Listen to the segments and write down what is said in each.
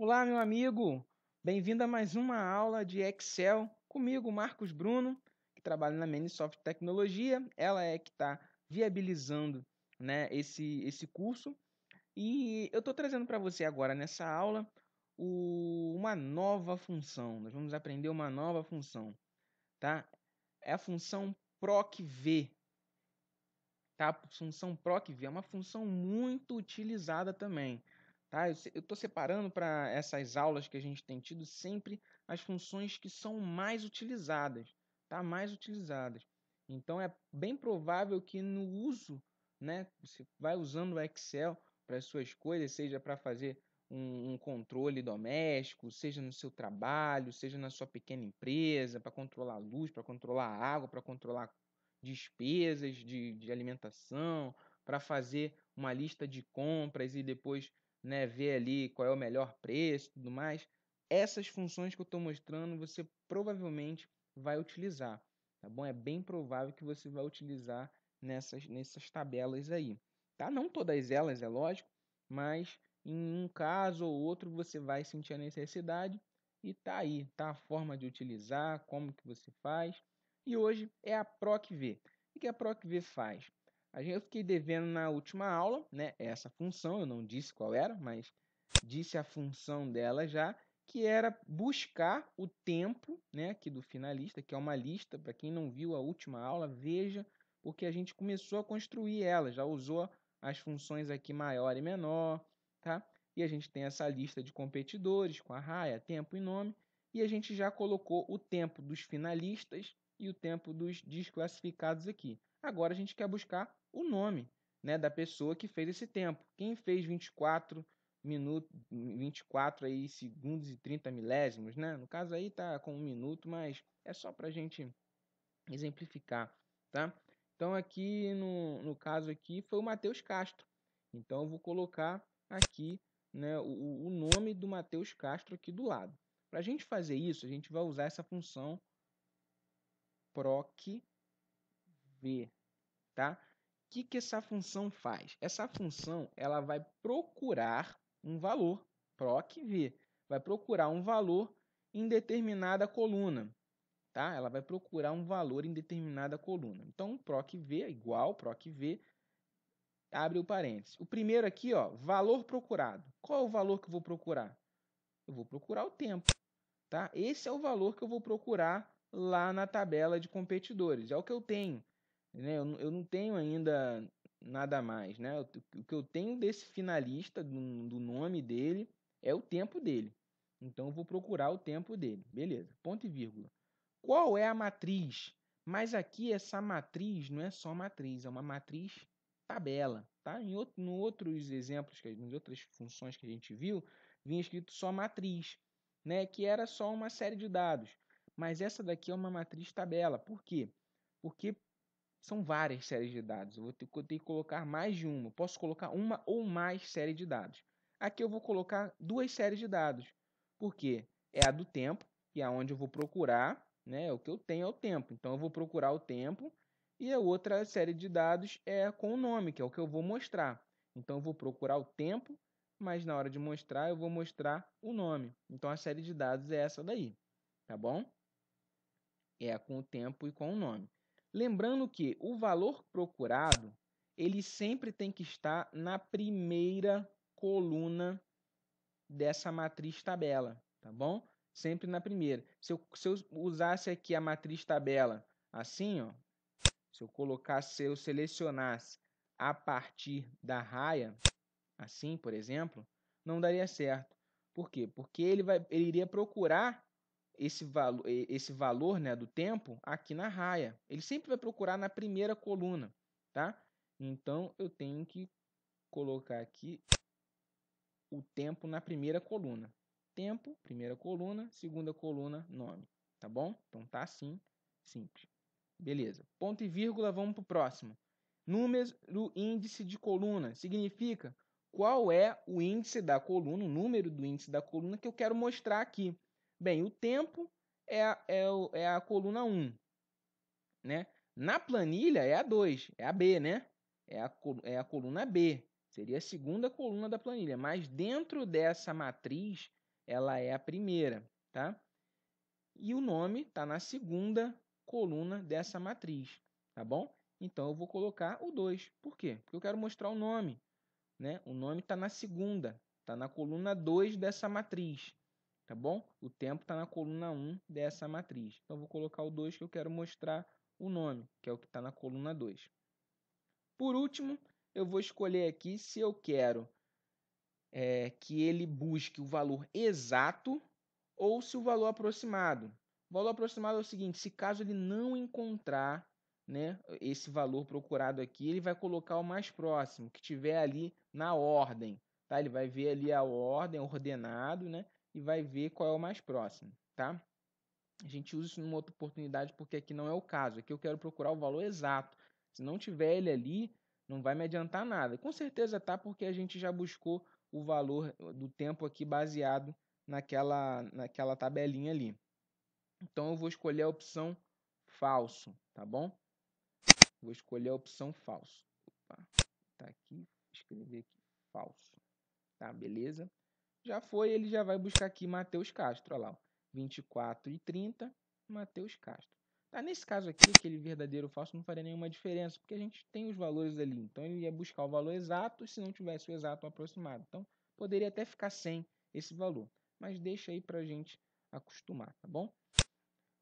Olá, meu amigo! Bem-vindo a mais uma aula de Excel comigo, Marcos Bruno, que trabalha na Microsoft Tecnologia. Ela é que está viabilizando, né, esse curso. E eu estou trazendo para você agora nessa aula uma nova função. Nós vamos aprender uma nova função, tá? É a função PROC-V, tá? A função PROC-V é uma função muito utilizada também. Tá? Eu estou separando para essas aulas que a gente tem tido sempre as funções que são mais utilizadas, tá? Mais utilizadas. Então é bem provável que no uso, né, você vai usando o Excel para as suas coisas, seja para fazer um controle doméstico, seja no seu trabalho, seja na sua pequena empresa, para controlar a luz, para controlar a água, para controlar despesas de alimentação, para fazer uma lista de compras e depois, né, ver ali qual é o melhor preço e tudo mais. Essas funções que eu estou mostrando, você provavelmente vai utilizar, tá bom? É bem provável que você vai utilizar nessas tabelas aí, tá? Não todas elas, é lógico, mas em um caso ou outro você vai sentir a necessidade e tá aí, tá a forma de utilizar, como que você faz. E hoje é a PROC-V. O que a PROC-V faz? Eu fiquei devendo na última aula, né, essa função, eu não disse qual era, mas disse a função dela já, que era buscar o tempo, né, aqui do finalista, que é uma lista, para quem não viu a última aula, veja, porque a gente começou a construir ela, já usou as funções aqui maior e menor, tá? E a gente tem essa lista de competidores com a raia, tempo e nome, e a gente já colocou o tempo dos finalistas e o tempo dos desclassificados aqui. Agora a gente quer buscar o nome, né, da pessoa que fez esse tempo. Quem fez 24 minutos, 24 aí, segundos e 30 milésimos, né? No caso aí tá com 1 minuto, mas é só para a gente exemplificar, tá? Então aqui no caso aqui foi o Matheus Castro. Então eu vou colocar aqui, né, o nome do Matheus Castro aqui do lado. Para a gente fazer isso, a gente vai usar essa função PROC-V, tá? O que essa função faz? Essa função ela vai procurar um valor, PROC-V, vai procurar um valor em determinada coluna, tá? Ela vai procurar um valor em determinada coluna. Então, PROC-V é igual PROC-V, abre o parênteses. O primeiro aqui, ó, valor procurado. Qual é o valor que eu vou procurar? Eu vou procurar o tempo, tá? Esse é o valor que eu vou procurar lá na tabela de competidores. É o que eu tenho, né? Eu não tenho ainda nada mais, né? O que eu tenho desse finalista, do nome dele, é o tempo dele. Então, eu vou procurar o tempo dele. Beleza, ponto e vírgula. Qual é a matriz? Mas aqui essa matriz não é só matriz, é uma matriz tabela, tá? No outros exemplos, em outras funções que a gente viu, vinha escrito só matriz, né? Que era só uma série de dados. Mas essa daqui é uma matriz tabela. Por quê? Porque são várias séries de dados. Eu vou ter que colocar mais de uma. Eu posso colocar uma ou mais séries de dados. Aqui eu vou colocar duas séries de dados. Por quê? É a do tempo, que é onde eu vou procurar, né? O que eu tenho é o tempo. Então eu vou procurar o tempo. E a outra série de dados é com o nome, que é o que eu vou mostrar. Então eu vou procurar o tempo, mas na hora de mostrar eu vou mostrar o nome. Então a série de dados é essa daí, tá bom? É com o tempo e com o nome. Lembrando que o valor procurado, ele sempre tem que estar na primeira coluna dessa matriz tabela, tá bom? Sempre na primeira. Se eu usasse aqui a matriz tabela assim, ó, se eu selecionasse a partir da raia, assim, por exemplo, não daria certo. Por quê? Porque ele iria procurar esse valor, né, do tempo aqui na raia. Ele sempre vai procurar na primeira coluna, tá? Então eu tenho que colocar aqui o tempo na primeira coluna. Tempo, primeira coluna, segunda coluna, nome, tá bom? Então tá assim, simples. Beleza. Ponto e vírgula, vamos para o próximo. Número índice de coluna significa qual é o índice da coluna, o número do índice da coluna que eu quero mostrar aqui. Bem, o tempo é a coluna 1, né? Na planilha é a 2, é a B, né? É a coluna B, seria a segunda coluna da planilha. Mas dentro dessa matriz ela é a primeira, tá? E o nome está na segunda coluna dessa matriz, tá bom? Então, eu vou colocar o 2. Por quê? Porque eu quero mostrar o nome, né? O nome está na segunda, está na coluna 2 dessa matriz, tá bom? O tempo está na coluna 1 dessa matriz. Então, eu vou colocar o 2 que eu quero mostrar o nome, que é o que está na coluna 2. Por último, eu vou escolher aqui se eu quero que ele busque o valor exato ou se o valor aproximado. O valor aproximado é o seguinte: se caso ele não encontrar, né, esse valor procurado aqui, ele vai colocar o mais próximo, que tiver ali na ordem. Tá? Ele vai ver ali a ordem, ordenado, né, e vai ver qual é o mais próximo. Tá? A gente usa isso numa outra oportunidade porque aqui não é o caso. Aqui eu quero procurar o valor exato. Se não tiver ele ali, não vai me adiantar nada. Com certeza tá, porque a gente já buscou o valor do tempo aqui baseado naquela tabelinha ali. Então eu vou escolher a opção falso, tá bom? Vou escolher a opção falso. Opa, tá aqui, escrever aqui falso. Tá, beleza? Já foi, ele já vai buscar aqui Matheus Castro, olha lá, 24 e 30, Matheus Castro. Tá, nesse caso aqui, aquele verdadeiro ou falso não faria nenhuma diferença, porque a gente tem os valores ali. Então, ele ia buscar o valor exato, se não tivesse o exato aproximado. Então, poderia até ficar sem esse valor. Mas deixa aí pra gente acostumar, tá bom?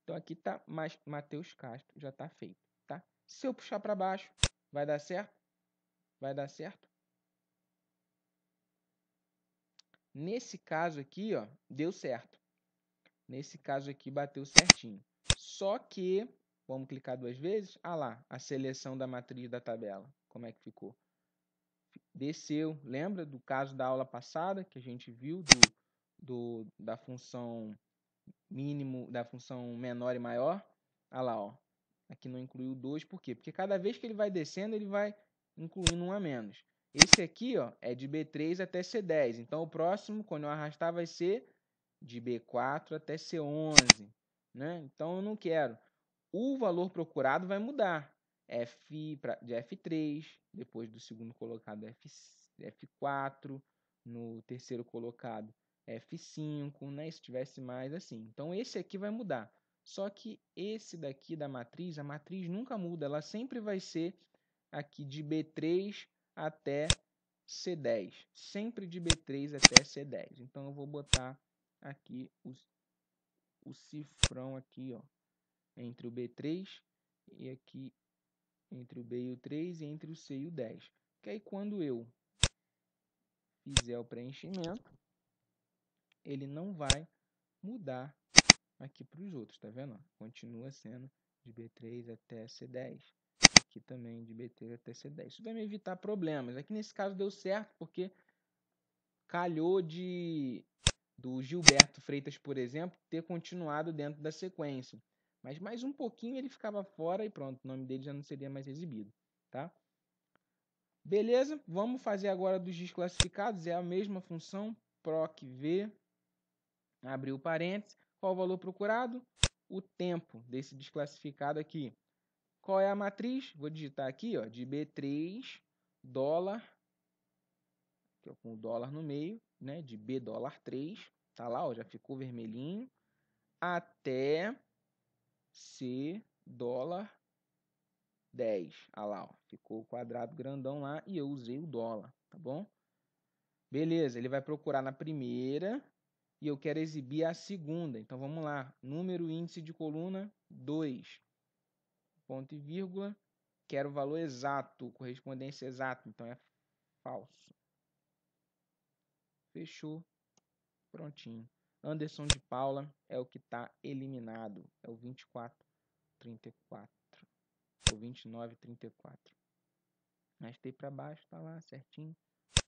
Então, aqui tá Matheus Castro, já tá feito, tá? Se eu puxar para baixo, vai dar certo? Vai dar certo? Nesse caso aqui, ó, deu certo. Nesse caso aqui bateu certinho. Só que, vamos clicar duas vezes, ah lá, a seleção da matriz da tabela. Como é que ficou? Desceu. Lembra do caso da aula passada que a gente viu da função mínimo, da função menor e maior? Ah lá, ó. Aqui não incluiu 2, por quê? Porque cada vez que ele vai descendo, ele vai incluindo um a menos. Esse aqui, ó, é de B3 até C10. Então, o próximo, quando eu arrastar, vai ser de B4 até C11, né? Então eu não quero. O valor procurado vai mudar. De F3, depois do segundo colocado F4, no terceiro colocado F5, né? Se tivesse mais assim. Então esse aqui vai mudar. Só que esse daqui da matriz, a matriz nunca muda, ela sempre vai ser aqui de B3 até C10, sempre de B3 até C10. Então eu vou botar aqui o cifrão aqui, ó, entre o B3 e aqui entre o B e o 3 e entre o C e o 10. Que aí quando eu fizer o preenchimento, ele não vai mudar aqui para os outros, tá vendo? Continua sendo de B3 até C10. Aqui também de B3 até C10. Isso vai me evitar problemas. Aqui nesse caso deu certo porque calhou do Gilberto Freitas, por exemplo, ter continuado dentro da sequência. Mas mais um pouquinho ele ficava fora e pronto, o nome dele já não seria mais exibido, tá? Beleza? Vamos fazer agora dos desclassificados. É a mesma função, proc v, abriu parênteses. Qual o valor procurado? O tempo desse desclassificado aqui. Qual é a matriz? Vou digitar aqui, ó, de B3 dólar, que é com o dólar no meio, né, de B dólar 3, tá lá, ó, já ficou vermelhinho, até C dólar 10. Ah lá, ó, ficou o quadrado grandão lá e eu usei o dólar, tá bom? Beleza, ele vai procurar na primeira e eu quero exibir a segunda. Então vamos lá, número índice de coluna 2, ponto e vírgula, quero o valor exato, correspondência exata, então é falso. Fechou, prontinho. Anderson de Paula é o que está eliminado, é o 2434 ou 2934. Arrastei para baixo, tá lá certinho.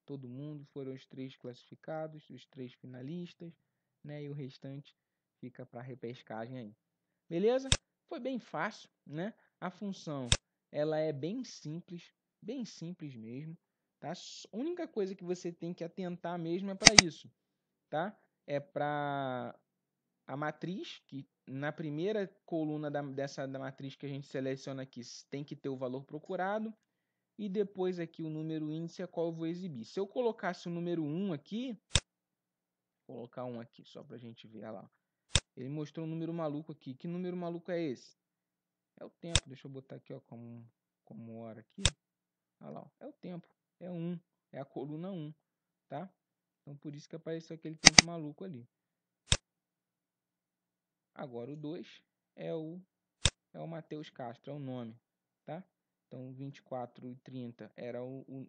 Todo mundo, foram os 3 classificados, os 3 finalistas, né? E o restante fica para repescagem aí. Beleza? Foi bem fácil, né? A função, ela é bem simples mesmo, tá? A única coisa que você tem que atentar mesmo é para isso, tá? É para a matriz, que na primeira coluna da matriz que a gente seleciona aqui tem que ter o valor procurado, e depois aqui o número índice é qual eu vou exibir. Se eu colocasse o número 1 aqui, colocar um aqui só para a gente ver. Olha lá. Ele mostrou um número maluco aqui. Que número maluco é esse? É o tempo. Deixa eu botar aqui ó, como hora aqui. Olha lá. Ó. É o tempo. É 1. É a coluna 1. Tá? Então por isso que apareceu aquele tempo maluco ali. Agora o 2 é o Matheus Castro, é o nome. Tá? Então 24 e 30 era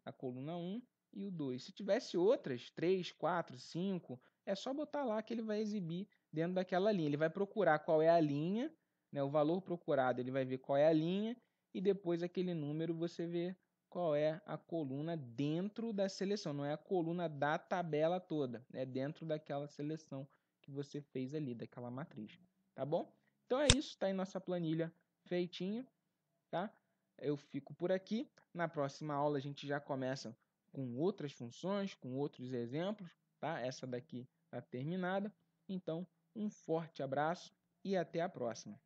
a coluna 1 e o 2. Se tivesse outras, 3, 4, 5, é só botar lá que ele vai exibir dentro daquela linha. Ele vai procurar qual é a linha, né, o valor procurado, ele vai ver qual é a linha e depois aquele número você vê qual é a coluna dentro da seleção. Não é a coluna da tabela toda, é dentro daquela seleção que você fez ali, daquela matriz. Tá bom? Então é isso, está em nossa planilha feitinha, tá? Eu fico por aqui. Na próxima aula a gente já começa com outras funções, com outros exemplos, tá? Essa daqui está terminada. Então, um forte abraço e até a próxima.